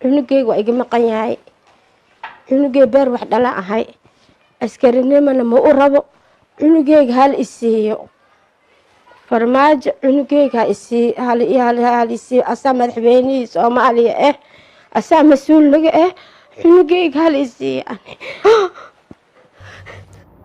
cunugeyga waa iga maqan yahay cunugey beer wax dhala ahay askarinimana ma u rabo cunugeyga hal isiiyo farmaajo cunugeyga hal isiiyo asaa madaxweynihii Soomaaliya asaa mas-uul laga cunugeyga hal isiiyo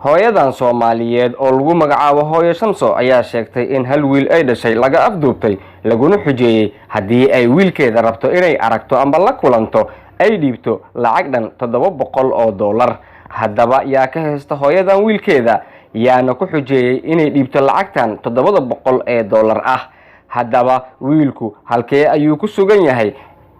hooyadan Soomaaliyeed oo lagu magacaabo Hooyo Shamso ayaa sheegtay in hal wiil ay dhashay laga afduubtay laguna xujeeyay haddii ay wiilkeeda rabto inay aragto amba la kulanto ay dhiibto lacag dhan $700 haddaba yaa ka haysta hooyadan wiilkeeda yaana ku xujeeyay inay dhiibto lacagtan $700 haddaba wiilku halkee ayuu ku sugan yahay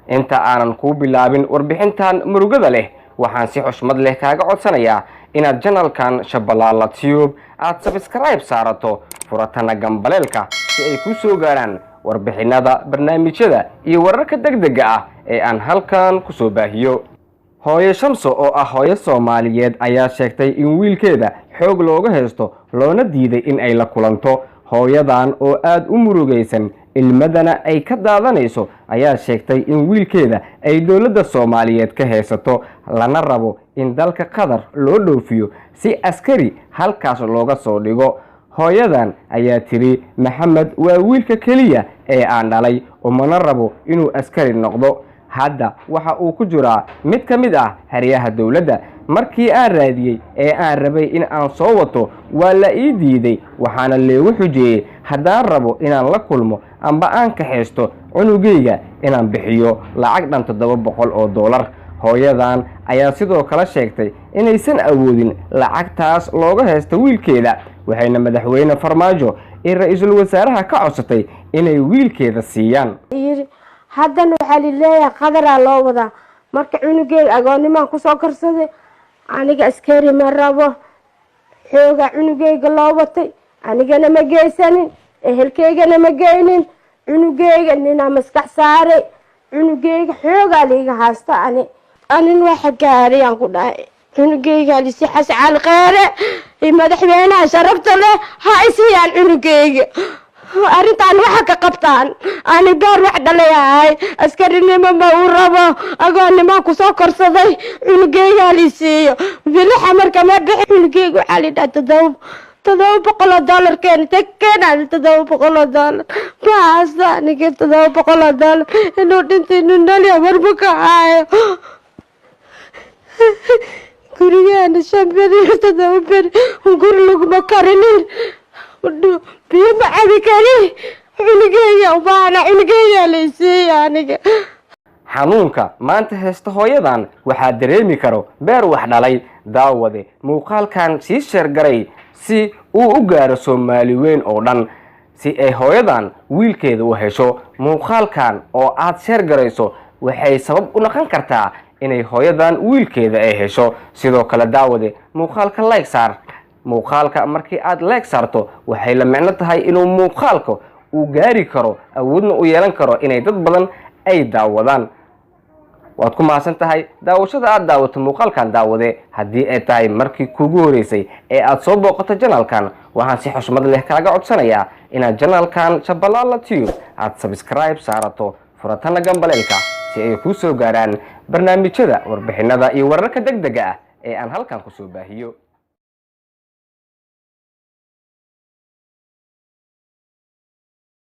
inta aanan ku bilaabin warbixintan murugada leh waxaan si xushmad leh kaaga codsanayaa inaad channelkan Shabalala Tube aad subscribe saarato furatana gambaleelka si ay ku soo gaaraan warbixinada barnaamijyada iyo wararka degdega ah ee aan halkan ku soo baahiyo. Hooyo Shamso oo ah hooyo Soomaaliyeed ayaa sheegtay in wiilkeeda xoog looga haysto loona diiday in ay la kulanto. hooyadan oo aad u murugaysan ilmadana ay ka daadanayso ayaa sheegtay in wiilkeeda ay dawladda Soomaaliyeed ka haysato lana rabo in dalka Qatar loo dhoofiyo si askari halkaas looga soo dhigo. hooyadan ayaa tiri Maxamed waa wiilka kaliya ee aan dhalay oo mana rabo inuu askari noqdo. hadda waxa uu ku jiraa mid ka mid ah xeryaha dawladda. markii aan raadiyay ee aan rabay in aan soo wato waa la ii diiday waxaana leegu xujeeyay haddaan rabo inaan la kulmo amba aan ka haysto cunugeyga inaan bixiyo lacag dhan $700. hooyadan ayaa sidoo kale sheegtay inaysan awoodin lacagtaas looga haysto wiilkeeda waxayna madaxweyne Farmaajo iyo ra'iisul wasaaraha ka codsatay inay wiilkeeda siiyaan. haddana waxaa leeyahay Qatar loo wadaa marka cunugeyga agoonnimo ku soo karsaday aniga askari ma rabo xooga cunugeyga loo watay anigana ma geysanin ehelkeygana ma geynin cunugeyga nina maskax saaray cunugeyga xooga liiga haasta anin waxa gaariyaan ku dhahay cunugeyga lisi xascal qaare madaxweynaha sharafta leh ha isiyaan cunugeyga arintan waxa ka qabtaan ani gaar wax dhalayahay askarinimo ma u rabo agoonnimo ku soo korsaday cunugeyga lisiyo bilaha marka ma bixin cunugeyga waxa la dhahay $700 keen $700 baasa aniga $700 inuu dhintay nunali warbuka ay gurigeena shabadi $700 guri lagu makarinin biyama cabi kari cunugeyga baana cunugeyga lisiyo aniga. xanuunka maanta haysta hooyadan waxaa dareemi karo beer wax dhalay. daawade muuqaalkan sii sheer garay si uu u gaaro Soomaali weyn oo dhan si ay hooyadan wiilkeeda u hesho. muuqaalkan oo aad sheer garayso waxay sabab u noqon kartaa inay hooyadan wiilkeeda ay hesho. sidoo kale daawade muuqaalka like saar. muuqaalka markii aad like saarto waxay la macno tahay inuu muuqaalka uu gaari karo awoodna u yeelan karo inay dad badan ay daawadaan. waad ku mahadsan tahay daawashada aad daawato muuqaalkan. daawade haddii ay tahay markii kuugu horeysay ee aad soo booqato channelkan waxaan si xushmad leh kaaga codsanayaa inaad channelkan Shabalala Tube aad subscribe saarato furatana gambaleelka si ay ku soo gaaraan barnaamijyada warbixinada iyo wararka degdega ah ee aan halkan ku soo baahiyo.